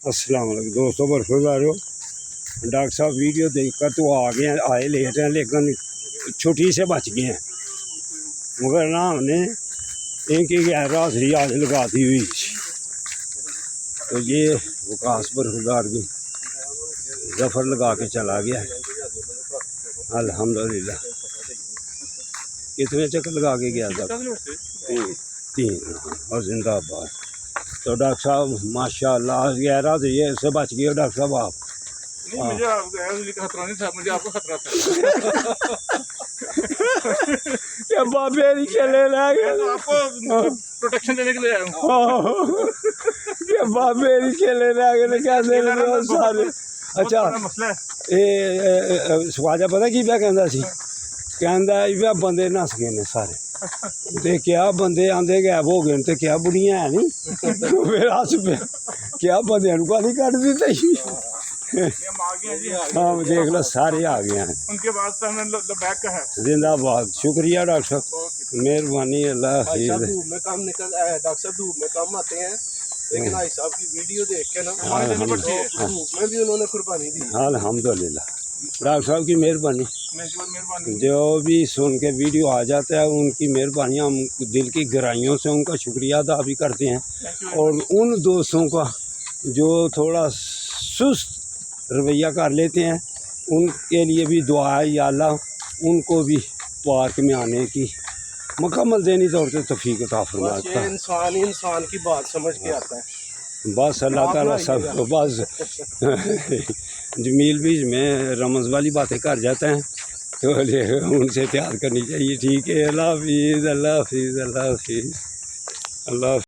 अस्सलाम वालेकुम दोस्तों, बरखुरदारो। डॉक्टर साहब वीडियो देखकर तो आए लेट हैं, लेकिन छुट्टी से बच गए हैं। मगर ना हमने इनकी गैर हाजिरी आज लगा दी हुई। तो ये वकास बरखुरदार भी जफ़र लगा के चला गया है। अल्हम्दुलिल्लाह। कितने चक्कर लगा के गया था? 3 और जिंदाबाद। तो डॉक्टर साहब माशाल्लाह गैर हाजिरी है, इससे बच गए डॉक्टर साहब आप। मुझे खतरा नहीं था, मुझे आपको खतरा था। क्या बाबे नहीं चले लगे तो आपको प्रोटेक्शन देने के लिए आया हूँ। क्या बाबे नहीं चले लगे क्या सारे। अच्छा मसला है सवाजा पता की क्या कहता सी? कहता इवे बंदे नस गए ने सारे। ते क्या बंदे आंदे गैब हो गए ते क्या बुढ़ियां है नहीं फिर हस पे क्या बंदे गाली कट दिता हाँ देख लो सारे आ गए हैं। उनके बाद बैक का है। जिंदाबाद। शुक्रिया डॉक्टर साहब, मेहरबानी। अल्लाह धूप में कम निकल डॉक्टर साहब धूप में कम आते हैं, लेकिन भाई साहब की वीडियो देख के ना धूप में भी उन्होंने कुर्बानी दी। अल्हम्दुलिल्लाह, डॉक्टर साहब की मेहरबानी। जो भी सुन के वीडियो आ जाता है उनकी मेहरबानी, हम दिल की गहराइयों से उनका शुक्रिया अदा भी करते हैं। और उन दोस्तों का जो थोड़ा सुस्त रवैया कर लेते हैं उनके लिए भी दुआ है, या अल्लाह उनको भी पार्क में आने की मुकम्मल देनी तौर पर तौफीक अता फरमाता है। इंसान की बात समझ के आता है। बस अल्लाह ताला सब बस जमील भी में रमज़ वाली बातें कर जाते हैं तो उनसे तैयार करनी चाहिए। ठीक है, अल्लाह हाफिज़, अल्लाह हाफिज़, अल्लाह हाफिज़, अल्लाह।